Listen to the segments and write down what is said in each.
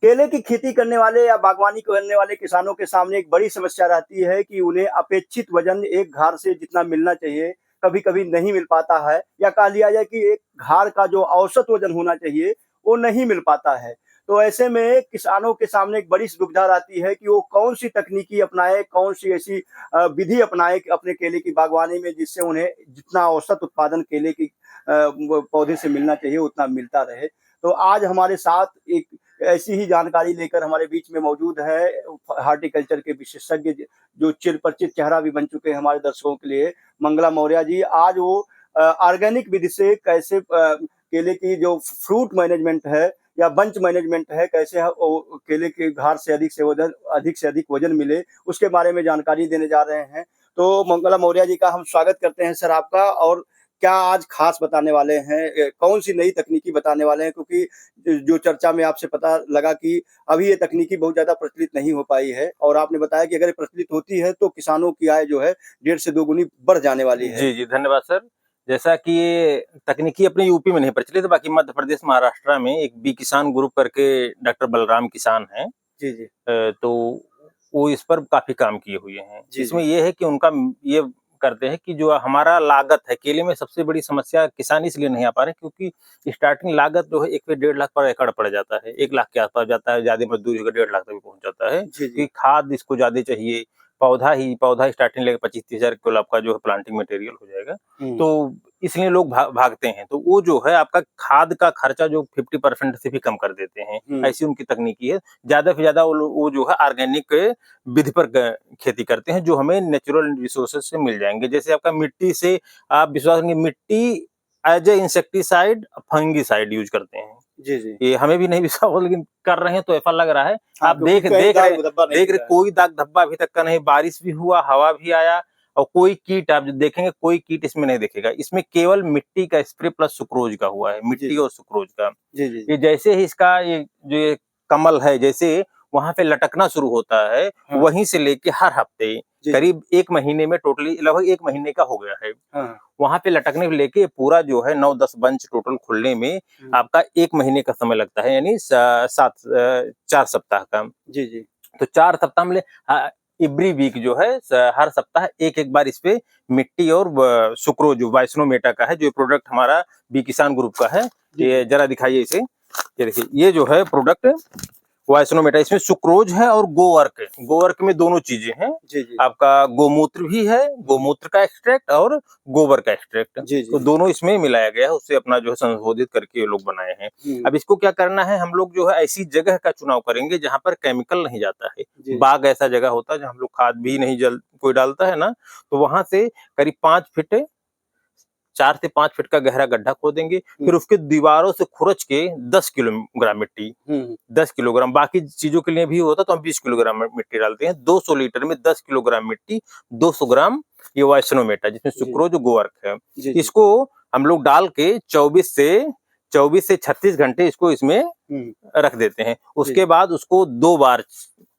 केले की खेती करने वाले या बागवानी करने वाले किसानों के सामने एक बड़ी समस्या रहती है कि उन्हें अपेक्षित वजन एक घार से जितना मिलना चाहिए, कभी-कभी नहीं मिल पाता है, या कह लिया जाए कि एक घार का जो औसत वजन होना चाहिए, वो नहीं मिल पाता है। तो ऐसे में किसानों के सामने एक बड़ी दुविधा रहती है कि वो कौन-सी तकनीकी अपनाएँ, कौन-सी ऐसी विधि अपनाएँ कि अपने केले की बागवानी में, जिससे उन्हें जितना औसत उत्पादन केले की वो पौधे से मिलना चाहिए उतना मिलता रहे। तो आज हमारे साथ एक ऐसी ही जानकारी लेकर हमारे बीच में मौजूद है हॉर्टिकल्चर के विशेषज्ञ, जो चिरपरिचित चेहरा भी बन चुके हैं हमारे दर्शकों के लिए, मंगला मौर्य जी। आज वो ऑर्गेनिक विधि से कैसे केले की जो फ्रूट मैनेजमेंट है या बंच मैनेजमेंट है, कैसे वो केले के घार से अधिक से अधिक वजन मिले, उसके बारे में जानकारी देने जा रहे हैं। तो मंगला मौर्य जी का हम स्वागत करते हैं सर आपका। और क्या आज खास बताने वाले हैं, कौन सी नई तकनीकी बताने वाले हैं, क्योंकि जो चर्चा में आपसे पता लगा कि अभी ये तकनीकी बहुत ज्यादा प्रचलित नहीं हो पाई है, और आपने बताया कि अगर ये प्रचलित होती है तो किसानों की आय जो है 1.5 से 2 गुनी बढ़ जाने वाली है। जी जी, धन्यवाद सर। जैसा कि ये तकनीकी अपने यूपी में नहीं प्रचलित है, बाकी मध्य प्रदेश महाराष्ट्र में एक बी किसान ग्रुप करके डॉक्टर बलराम किसान हैं। जी जी। तो वो इस पर काफी काम किए हुए हैं। जी, इसमें जी। ये है कि उनका ये करते हैं कि जो हमारा लागत है केले में, सबसे बड़ी समस्या किसान इसलिए नहीं आ पा रहे क्योंकि स्टार्टिंग लागत जो है 1 से 1.5 लाख पर एकड़ पड़ जाता है, 1 लाख के आसपास जाता है, ज्यादा मजदूरी होकर 1.5 लाख तक भी पहुंच जाता है। जी, जी। कि खाद इसको ज्यादा चाहिए, पौधा स्टार्टिंग लेकर 25-30 हजार केवल आपका जो है प्लांटिंग मटेरियल हो जाएगा। तो इसलिए लोग भागते हैं। तो वो जो है आपका खाद का खर्चा जो 50% से भी कम कर देते हैं, ऐसी उनकी तकनीकी है। ज्यादा से ज्यादा वो जो है ऑर्गेनिक विधि पर खेती करते हैं, जो हमें नेचुरल रिसोर्सेज से मिल जाएंगे। जैसे आपका मिट्टी से, आप विश्वास करेंगे, मिट्टी as a insecticide, fungicide use करते हैं। जी, जी। ये हमें भी नहीं विश्वास हो, लेकिन कर रहे हैं तो ऐसा लग रहा है। हाँ, आप देख रहे कोई दाग धब्बा अभी तक का नहीं, बारिश भी हुआ, हवा भी आया, और कोई कीट आप देखेंगे, कोई कीट इसमें नहीं दिखेगा। इसमें केवल मिट्टी का स्प्रे प्लस सुक्रोज का हुआ है, मिट्टी और सुक्रोज का। जी, जी। ये जैसे ही इसका ये कमल है, जैसे वहां पे लटकना शुरू होता है, वहीं से लेके हर हफ्ते करीब 1 महीने में, टोटली लगभग 1 महीने का हो गया है, वहां पे लटकने से लेके पूरा जो है 9-10 बंच टोटल खुलने में आपका 1 महीने का समय लगता है, यानी 4 सप्ताह का। जी, जी। तो 4 सप्ताह में एवरी वीक जो है, हर सप्ताह एक बार इस पे मिट्टी और सुक्रोज वाइस्नोमेटा का है, जो प्रोडक्ट हमारा बी किसान ग्रुप का है। ये जरा दिखाइए इसे। ये देखिए, ये जो है प्रोडक्ट वाइस्नोमेटा, इसमें सुक्रोज है और गोवर्क में दोनों चीजें हैं। जी, जी। आपका गोमूत्र भी है, गोमूत्र का एक्सट्रैक्ट और गोबर का एक्सट्रैक्ट, तो दोनों इसमें मिलाया गया है, उससे अपना जो है संशोधित करके ये लोग बनाए हैं। अब इसको क्या करना है, हम लोग जो है ऐसी जगह का चुनाव करेंगे जहां पर केमिकल नहीं जाता है। बाग ऐसा जगह होता है जहां हम लोग खाद भी नहीं कोई डालता है ना, तो वहां से करीब 4 से 5 फीट का गहरा गड्ढा खोदेंगे, फिर उसके दीवारों से खुरच के 10 किलोग्राम मिट्टी, 10 किलोग्राम, बाकी चीजों के लिए भी होता तो हम 20 किलोग्राम मिट्टी डालते हैं। 200 लीटर में 10 किलोग्राम मिट्टी, 200 ग्राम ये वाइस्नोमेटा, जिसमें सुक्रोज गोवर्क है, इसको हम लोग डाल के 24 से 36 घंटे इसको इसमें रख देते हैं। उसके बाद उसको 2 बार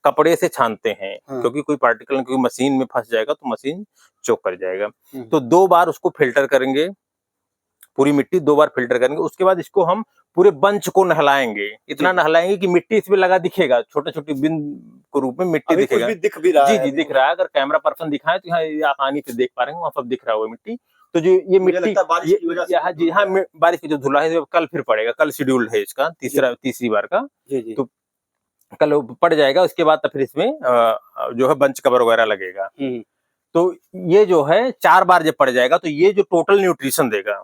कपड़े से छानते हैं, क्योंकि कोई पार्टिकल कोई मशीन में फंस जाएगा तो मशीन चोक कर जाएगा। तो 2 बार उसको फिल्टर करेंगे, पूरी मिट्टी 2 बार फिल्टर करेंगे। उसके बाद इसको हम पूरे बंच को नहलाएंगे, इतना नहलाएंगे कि मिट्टी इसमें लगा दिखेगा, छोटे छोटे बिंद के रूप में मिट्टी दिखेगा। दिख भी रहा है। जी, दिख रहा है। अगर कैमरा पर्सन दिखाए तो यहाँ आसानी से देख पा रहे हैं, वहां सब दिख रहा है वो मिट्टी। तो जो ये मिट्टी, जी हाँ, बारिश की जो धुला है कल फिर पड़ेगा, कल शेड्यूल्ड है इसका तीसरी बार का, तो कल पड़ जाएगा। उसके बाद तो फिर इसमें जो है बंच कवर वगैरह लगेगा। तो ये जो है 4 बार जब पड़ जाएगा तो ये जो टोटल न्यूट्रिशन देगा,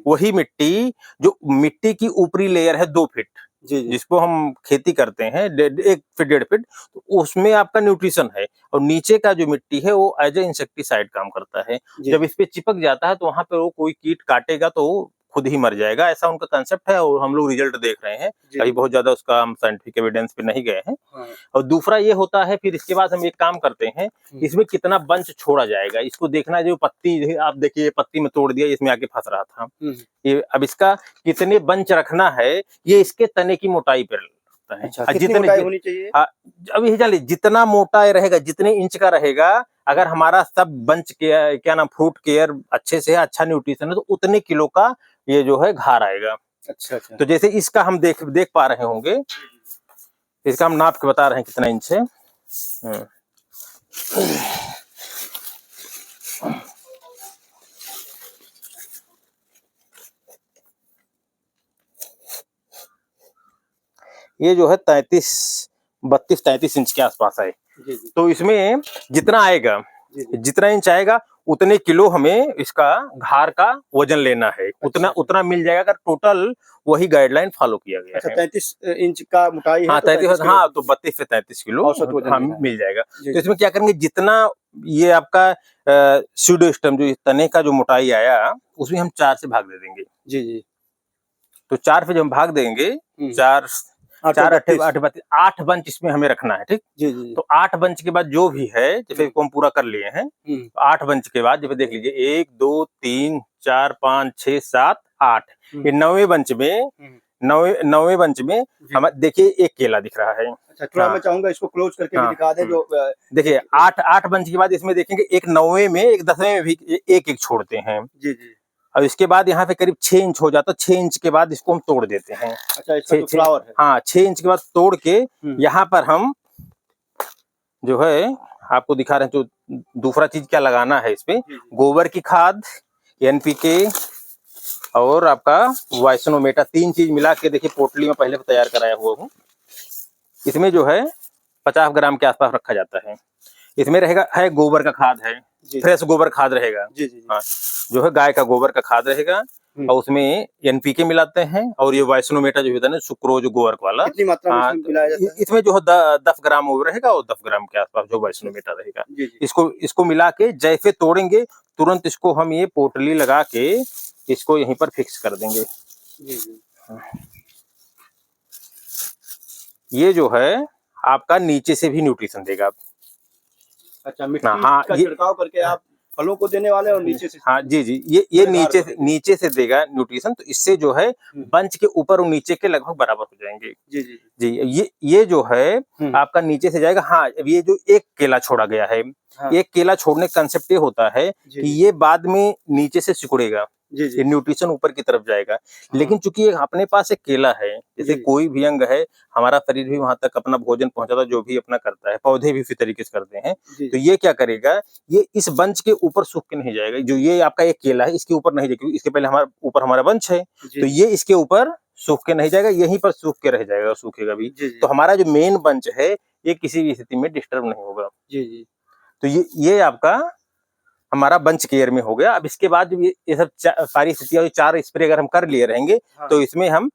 वही मिट्टी, जो मिट्टी की ऊपरी लेयर है 2 फीट, जिसको हम खेती करते हैं 1 फीट 1.5 फीट, तो उसमें आपका न्यूट्रिशन है। और नीचे का जो मिट्टी है वो एज ए इंसेक्टिसाइड काम करता है। जब इस पे चिपक जाता है तो वहां पे वो कोई कीट काटेगा तो खुद ही मर जाएगा, ऐसा उनका कंसेप्ट है। और हम लोग रिजल्ट देख रहे हैं, अभी बहुत ज्यादा उसका हम साइंटिफिक एविडेंस पे नहीं गए हैं। और दूसरा ये होता है, फिर इसके बाद हम एक काम करते हैं, इसमें कितना बंच छोड़ा जाएगा इसको देखना। जो पत्ती आप देखिए, पत्ती में तोड़ दिया, इसमें आके फंस रहा था, ये अब इसका कितने बंच रखना है ये इसके तने की मोटाई पर लगता है। अच्छा, कितनी मोटाई होनी चाहिए? अब ये जानिए, जितना मोटा रहेगा, जितने इंच का रहेगा, अगर हमारा सब बंच के क्या नाम फ्रूट केयर अच्छे से है, अच्छा न्यूट्रिशन है, तो उतने किलो का ये जो है घार आएगा। अच्छा। तो जैसे इसका हम देख पा रहे होंगे, इसका हम नाप के बता रहे हैं कितना इंच है। ये जो है 32-33 इंच के आसपास है। तो इसमें जितना आएगा, जितना इंच आएगा उतने किलो हमें इसका घार का वजन लेना है। उतना मिल जाएगा अगर टोटल वही गाइडलाइन फॉलो किया गया है। 33 इंच का मोटाई है। हाँ, 33, हाँ, तो 32 से 33 किलो हम मिल जाएगा। तो इसमें क्या करेंगे, जितना ये आपका स्यूडोस्टम जो तने का जो मोटाई आया उसमें हम 4 से भाग दे देंगे। जी। तो 4 पे जब हम भाग देंगे, 4 8 बंच इसमें हमें रखना है। ठीक जी। तो 8 बंच के बाद जो भी है, जैसे इसको हम पूरा कर लिए हैं, तो 8 बंच के बाद जब देख लीजिए 1 2 3 4 5 6 7 8, ये 9वें बंच में हम देखिए एक केला दिख रहा है। अच्छा, थोड़ा मैं चाहूंगा इसको क्लोज करके भी दिखा दें। जो देखिए 8 बंच के बाद इसमें देखेंगे एक 9वें में, एक 10वें में भी एक छोड़ते हैं। जी। और इसके बाद यहाँ पे करीब 6 इंच हो जाता है। 6 इंच के बाद इसको हम तोड़ देते हैं। अच्छा, इसका जो फ्लावर है। हाँ, 6 इंच के बाद तोड़ के यहाँ पर हम जो है आपको दिखा रहे हैं, जो दूसरा चीज क्या लगाना है इसपे, गोबर की खाद, NPK और आपका वाइसनोमेटा, 3 चीज मिला के देखिए पोटली में पहले तैयार कराया हुआ हूँ। इसमें जो है 50 ग्राम के आसपास रखा जाता है। इसमें रहेगा है गोबर का खाद है, फ्रेश गोबर खाद रहेगा। हाँ, जो है गाय का गोबर का खाद रहेगा। और उसमें NPK मिलाते हैं, और ये वाइसनोमेटा जो होता है ना, सुक्रोज गोबर वाला, कितनी मात्रा में इसमें मिलाया जाता है? इसमें जो है 10 ग्राम वो रहेगा, और 10 ग्राम के आसपास जो वाइसनोमेटा रहेगा। इसको मिला के जैसे तोड़ेंगे तुरंत इसको हम ये पोटली लगा के इसको यहीं पर फिक्स कर देंगे। ये जो है आपका नीचे से भी न्यूट्रिशन देगा। अच्छा, मिट्टी का छिड़काव करके आप फलों को देने वाले, और नीचे से। हाँ जी, ये नीचे से देगा न्यूट्रिशन। तो इससे जो है बंच के ऊपर और नीचे के लगभग बराबर हो जाएंगे। जी, ये जो है आपका नीचे से जाएगा। हाँ, ये जो एक केला छोड़ा गया है, एक केला छोड़ने का कंसेप्ट ये होता है कि ये बाद में नीचे से सिकुड़ेगा, ये न्यूट्रिशन ऊपर की तरफ जाएगा। लेकिन चूंकि अपने पास एक केला है, जैसे कोई भी अंग है, हमारा शरीर भी वहां तक अपना भोजन पहुंचाता, जो भी अपना करता है, पौधे भी इसी तरीके से करते हैं। तो ये क्या करेगा, ये इस बंच के ऊपर सूख के नहीं जाएगा। जो ये आपका एक केला है इसके ऊपर नहीं जाएगा, क्योंकि इसके पहले हमारा बंच है, तो ये इसके ऊपर सूख के नहीं जाएगा, यहीं पर सूख के रह जाएगा, सूखेगा भी। तो हमारा जो मेन बंच है ये किसी भी स्थिति में डिस्टर्ब नहीं होगा। तो ये आपका हमारा बंच केयर में हो गया। अब इसके बाद ये सब सारी स्थितियां, 4 स्प्रे अगर हम कर लिए रहेंगे, तो इसमें हम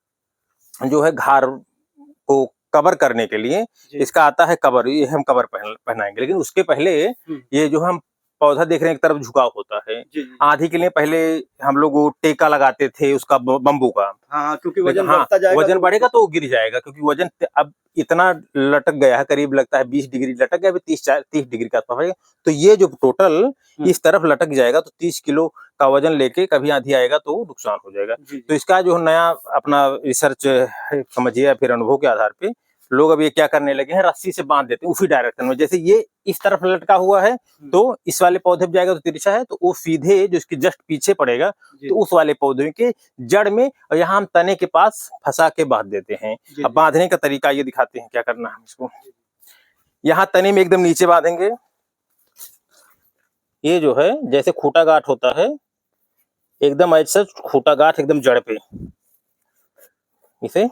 जो है घार को कवर करने के लिए इसका आता है कवर, ये हम कवर पहनाएंगे। लेकिन उसके पहले ये जो हम पौधा देख रहे हैं एक तरफ झुकाव होता है, आधी के लिए पहले हम लोग वो टेका लगाते थे उसका, बम्बू का। हाँ, क्योंकि वजन बढ़ता जाएगा, वजन बढ़ेगा तो गिर जाएगा, क्योंकि वजन अब इतना लटक गया है, करीब लगता है 20 डिग्री लटक गया, 30 डिग्री का आसपास है। तो ये जो टोटल इस तरफ लटक जाएगा, तो 30 किलो का वजन लेके कभी आंधी आएगा तो नुकसान हो जाएगा। तो इसका जो नया अपना रिसर्च समझिए या फिर अनुभव के आधार पे लोग अब ये क्या करने लगे हैं, रस्सी से बांध देते हैं उसी डायरेक्शन में। जैसे ये इस तरफ लटका हुआ है, तो इस वाले पौधे पे जाएगा तो तिरछा है, तो वो सीधे जो इसके जस्ट पीछे पड़ेगा, तो उस वाले पौधे के जड़ में, और यहाँ हम तने के पास फंसा के बांध देते हैं। अब बांधने का तरीका ये दिखाते हैं क्या करना है इसको। यहाँ तने में एकदम नीचे बांधेंगे। ये जो है जैसे खूटा गांठ होता है, एकदम ऐसा खूटा गांठ एकदम जड़ पे, इसे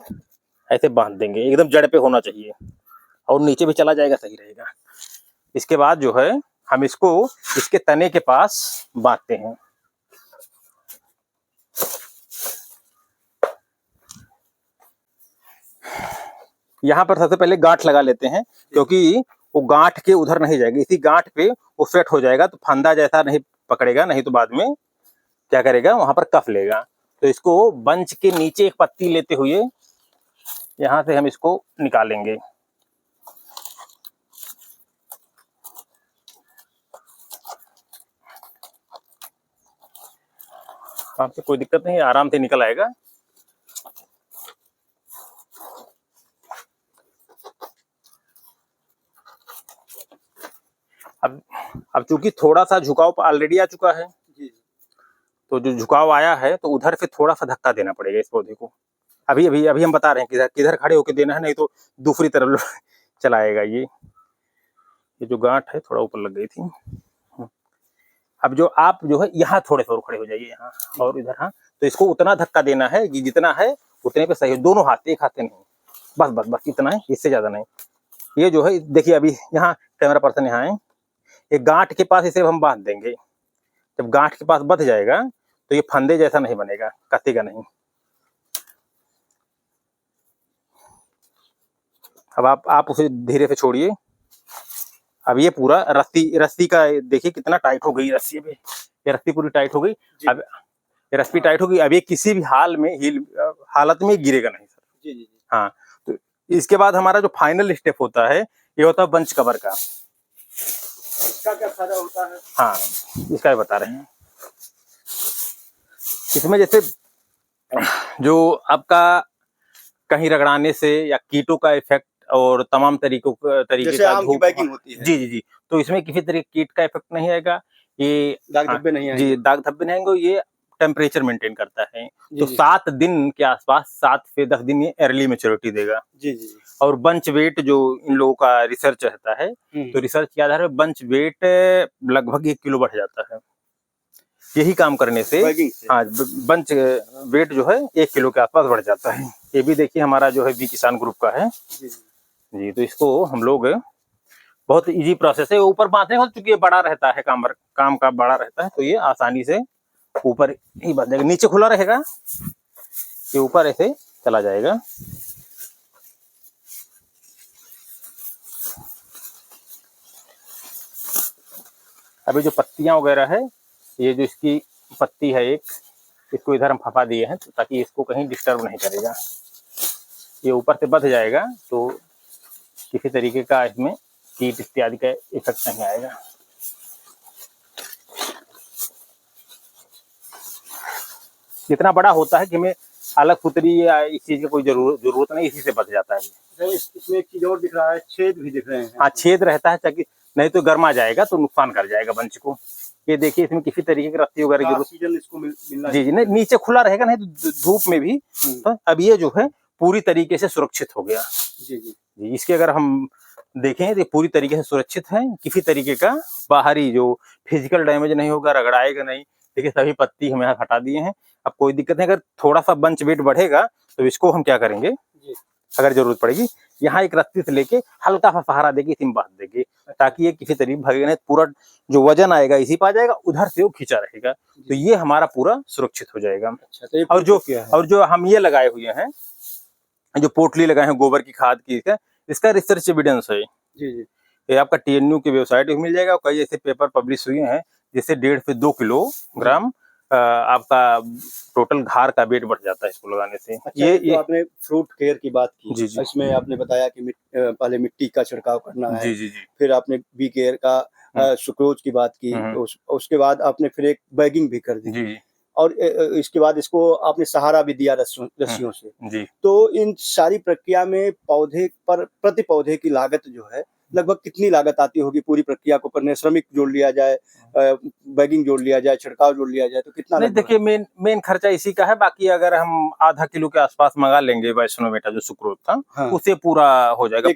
ऐसे बांध देंगे, एकदम जड़ पे होना चाहिए, और नीचे भी चला जाएगा सही रहेगा। इसके बाद जो है हम इसको इसके तने के पास बांधते हैं। यहाँ पर सबसे पहले गांठ लगा लेते हैं, क्योंकि वो गांठ के उधर नहीं जाएगी, इसी गांठ पे वो सेट हो जाएगा, तो फंदा जैसा नहीं पकड़ेगा, नहीं तो बाद में क्या करेगा, वहां पर कफ लेगा। तो इसको बंच के नीचे एक पत्ती लेते हुए यहाँ से हम इसको निकालेंगे। आपसे कोई दिक्कत नहीं, आराम से निकल आएगा। अब चूंकि थोड़ा सा झुकाव ऑलरेडी आ चुका है, तो जो झुकाव आया है तो उधर से थोड़ा सा धक्का देना पड़ेगा इस पौधे को, अभी अभी अभी हम बता रहे हैं किधर किधर खड़े होकर देना है, नहीं तो दूसरी तरफ चलाएगा। ये जो गांठ है थोड़ा ऊपर लग गई थी। अब जो आप जो है यहाँ थोड़े से और खड़े हो जाइए, यहाँ और इधर। हाँ, तो इसको उतना धक्का देना है कि जितना है उतने पे सही हो, दोनों हाथ, एक हाथ से नहीं, बस बस बस इतना है, इससे ज्यादा नहीं। ये जो है देखिए, अभी यहाँ कैमरा पर्सन यहाँ है, एक गांठ के पास इसे हम बांध देंगे। जब गांठ के पास बंध जाएगा तो ये फंदे जैसा नहीं बनेगा, कटेगा नहीं। अब आप उसे धीरे से छोड़िए। अब ये पूरा रस्सी का देखिए कितना टाइट हो गई रस्सी। अभी ये रस्सी पूरी टाइट हो गई। अब ये रस्सी टाइट हो गई, अब ये किसी भी हालत में गिरेगा नहीं सर। जी जी। हाँ, तो इसके बाद हमारा जो फाइनल स्टेप होता है ये होता है बंच कवर का। इसका क्या फायदा होता है? हाँ, इसका भी बता रहे हैं। इसमें जैसे जो आपका कहीं रगड़ाने से या कीटों का इफेक्ट और तमाम तरीके का बैगिंग होती है। जी जी जी, तो इसमें किसी तरीके कीट का इफेक्ट नहीं आएगा। ये दाग धब्बे नहीं आएंगे। जी, दाग धब्बे नहीं आएंगे। ये टेम्परेचर मेंटेन करता है। तो 7 दिन के आसपास, 7 से 10 दिन ये अर्ली मैच्योरिटी देगा। जी जी। और बंच वेट जो इन लोगों का रिसर्च रहता है, तो रिसर्च के आधार पर बंच वेट लगभग 1 किलो बढ़ जाता है यही काम करने से। हाँ, बंच वेट जो है 1 किलो के आसपास बढ़ जाता है। ये भी देखिए हमारा जो है बी किसान ग्रुप का है जी। तो इसको हम लोग, बहुत इजी प्रोसेस है। ऊपर बांधने का चूंकि ये बड़ा रहता है, काम का बड़ा रहता है, तो ये आसानी से ऊपर ही बांध जाएगा। नीचे खुला रहेगा, ये ऊपर ऐसे चला जाएगा। अभी जो पत्तियां वगैरह है, ये जो इसकी पत्ती है एक, इसको इधर हम फंसा दिए हैं ताकि इसको कहीं डिस्टर्ब नहीं करेगा। ये ऊपर से बंध जाएगा तो किसी तरीके का इसमें कीट इत्यादि का इफेक्ट नहीं आएगा। इतना बड़ा होता है कि हमें अलग पुतरी या इस चीज की कोई जरूरत नहीं, इसी से बच जाता है। इसमें एक चीज और दिख रहा है, छेद भी दिख रहे हैं। हाँ, छेद रहता है ताकि नहीं तो गर्मा जाएगा तो नुकसान कर जाएगा बंच को। ये देखिए, इसमें किसी तरीके की रस्सी वगैरह की ऑक्सीजन इसको मिलना जी जी, नहीं नीचे खुला रहेगा, नहीं तो धूप में भी। तो अब ये जो है पूरी तरीके से सुरक्षित हो गया। जी जी जी, इसके अगर हम देखें तो पूरी तरीके से सुरक्षित है, किसी तरीके का बाहरी जो फिजिकल डैमेज नहीं होगा, रगड़ाएगा नहीं। देखिए सभी पत्ती हम यहाँ हटा दिए हैं, अब कोई दिक्कत नहीं। अगर थोड़ा सा बंच वेट बढ़ेगा तो इसको हम क्या करेंगे, अगर जरूरत पड़ेगी यहाँ एक रस्सी से लेके हल्का सा सहारा देके इसी में बांध देंगे, ताकि ये किसी तरीके भागेगा नहीं। पूरा जो वजन आएगा इसी पे आ जाएगा, उधर से वो खींचा रहेगा, तो ये हमारा पूरा सुरक्षित हो जाएगा। अच्छा, तो और जो हम ये लगाए हुए हैं, जो पोटली लगाए हैं गोबर की खाद की, इसका रिसर्च एविडेंस है। जी जी, ये आपका TNU की वेबसाइट पे मिल जाएगा। कई ऐसे पेपर पब्लिश हुए हैं जिससे 1.5 से 2 किलोग्राम आपका टोटल घार का वेट बढ़ जाता है इसको लगाने से। अच्छा, ये आपने फ्रूट केयर की बात की। जी जी, इसमें आपने बताया कि पहले मिट्टी का छिड़काव करना है। जी जी जी। फिर आपने बी केयर का सुक्रोज की बात की। उसके बाद आपने फिर एक बैगिंग भी कर दी जी। और इसके बाद इसको आपने सहारा भी दिया रस्सियों से जी। तो इन सारी प्रक्रिया में पौधे पर प्रति पौधे की लागत जो है लगभग कितनी लागत आती होगी पूरी प्रक्रिया को करने? श्रमिक जोड़ लिया जाए, बैगिंग जोड़ लिया जाए, छिड़काव जोड़ लिया जाए तो कितना? नहीं, देखिए मेन खर्चा इसी का है। बाकी अगर हम आधा किलो के आसपास मंगा लेंगे वैष्णो बेटा जो सुक्रोज था, हाँ, उसे पूरा हो जाएगा।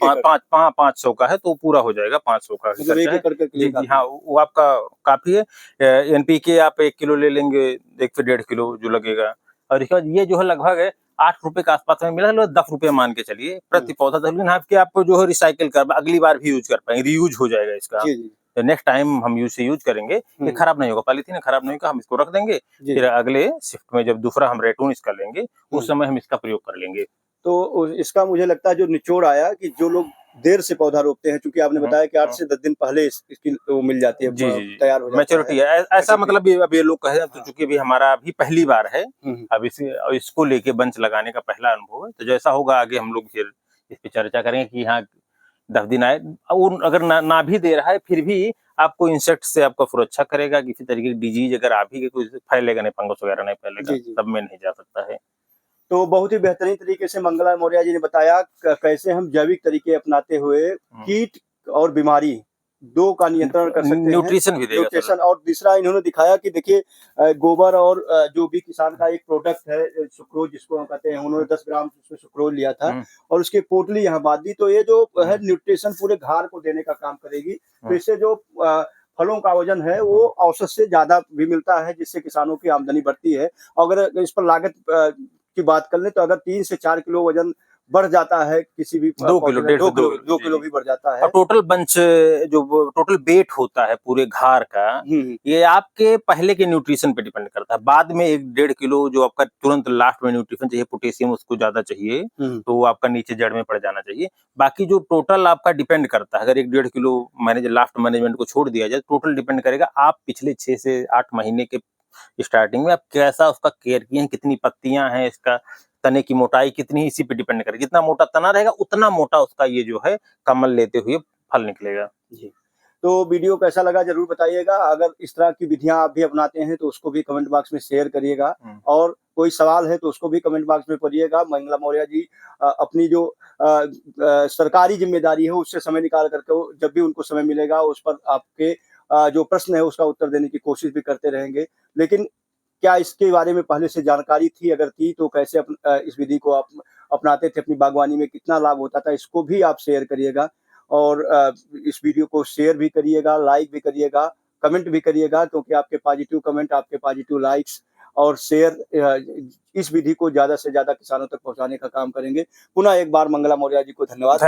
500 का है तो पूरा हो जाएगा 500 का। मतलब 1 एकड़ के लिए? हाँ, वो आपका काफी है। NPK आप 1 किलो ले लेंगे, 1 से 1.5 किलो जो लगेगा। और इसके बाद ये जो है लगभग 8 रुपए के आसपास में मिला, 10 रुपए मान के चलिए प्रति पौधा। आपके आपको जो है रिसाइकिल कर अगली बार भी यूज कर पाएंगे, रीयूज हो जाएगा इसका। तो नेक्स्ट टाइम हम यूज करेंगे, ये खराब नहीं होगा, पॉलीथीन खराब नहीं होगा, हम इसको रख देंगे। फिर अगले शिफ्ट में जब दूसरा हम रेटून इसका लेंगे उस समय हम इसका प्रयोग कर लेंगे। तो इसका मुझे लगता है जो निचोड़ आया कि जो लोग देर से पौधा रोपते हैं, क्योंकि आपने बताया कि 8 से 10 दिन पहले इसकी वो मिल जाती है, तैयार हो जाती है, मैच्योरिटी है। ऐसा मतलब अब ये लोग कहे तो चूंकि भी हमारा अभी पहली बार है, अब इसको लेके बंच लगाने का पहला अनुभव है, तो जैसा होगा आगे हम लोग फिर इस पे चर्चा करेंगे कि हाँ 10 दिन आए। अगर ना भी दे रहा है फिर भी आपको इंसेक्ट से आपका सुरक्षा करेगा। किसी तरीके की डिजीज अगर आप ही कोई फैलेगा नहीं, फंगस वगैरह नहीं फैलेगा, तब में नहीं जा सकता है। तो बहुत ही बेहतरीन तरीके से मंगला मौर्य जी ने बताया कैसे हम जैविक तरीके अपनाते हुए कीट और बीमारी 2 का नियंत्रण कर सकते हैं, न्यूट्रिशन भी देगा न्यूट्रिशन। और दूसरा इन्होंने दिखाया कि देखिए गोबर और जो भी किसान का एक प्रोडक्ट है सुक्रोज जिसको हम कहते हैं, उन्होंने 10 ग्राम उसमें सुक्रोज लिया था और उसकी पोटली यहाँ बांध दी, तो ये जो है न्यूट्रिशन पूरे घार को देने का काम करेगी। तो इससे जो फलों का वजन है वो औसत से ज्यादा भी मिलता है, जिससे किसानों की आमदनी बढ़ती है। अगर इस पर लागत की बात कर ले तो अगर 3 से 4 किलो वजन बढ़ जाता है किसी भी 2 किलो 2 किलो भी बढ़ जाता है। और टोटल बंच जो टोटल वेट होता है पूरे घार का, ये आपके पहले के न्यूट्रिशन पे डिपेंड करता है। बाद में 1-1.5 किलो जो आपका तुरंत लास्ट में न्यूट्रिशन चाहिए, पोटेशियम उसको ज्यादा चाहिए, तो वो आपका नीचे जड़ में पड़ जाना चाहिए। बाकी जो टोटल आपका डिपेंड करता है, अगर 1-1.5 किलो लास्ट मैनेजमेंट को छोड़ दिया जाए, टोटल डिपेंड करेगा आप पिछले 6 से 8 महीने के स्टार्टिंग में आप कैसा उसका केयर किए हैं, कितनी पत्तियां हैं, इसका तने की मोटाई कितनी, इसी पे डिपेंड करेगा। जितना मोटा तना रहेगा उतना मोटा उसका ये जो है कमल लेते हुए फल निकलेगा। जी, तो वीडियो कैसा लगा जरूर बताइएगा। अगर इस तरह की विधियां आप भी अपनाते हैं तो उसको भी कमेंट बॉक्स में शेयर करिएगा, और कोई सवाल है तो उसको भी कमेंट बॉक्स में करिएगा। मंगला मौर्य जी अपनी जो सरकारी जिम्मेदारी है उससे समय निकाल करके जब भी उनको समय मिलेगा उस पर आपके जो प्रश्न है उसका उत्तर देने की कोशिश भी करते रहेंगे। लेकिन क्या इसके बारे में पहले से जानकारी थी, अगर थी तो कैसे इस विधि को आप अपनाते थे अपनी बागवानी में, कितना लाभ होता था, इसको भी आप शेयर करिएगा। और इस वीडियो को शेयर भी करिएगा, लाइक भी करिएगा, कमेंट भी करिएगा, क्योंकि आपके पॉजिटिव कमेंट, आपके पॉजिटिव लाइक्स और शेयर इस विधि को ज्यादा से ज्यादा किसानों तक पहुंचाने का काम करेंगे। पुनः एक बार मंगला मौर्य जी को धन्यवाद।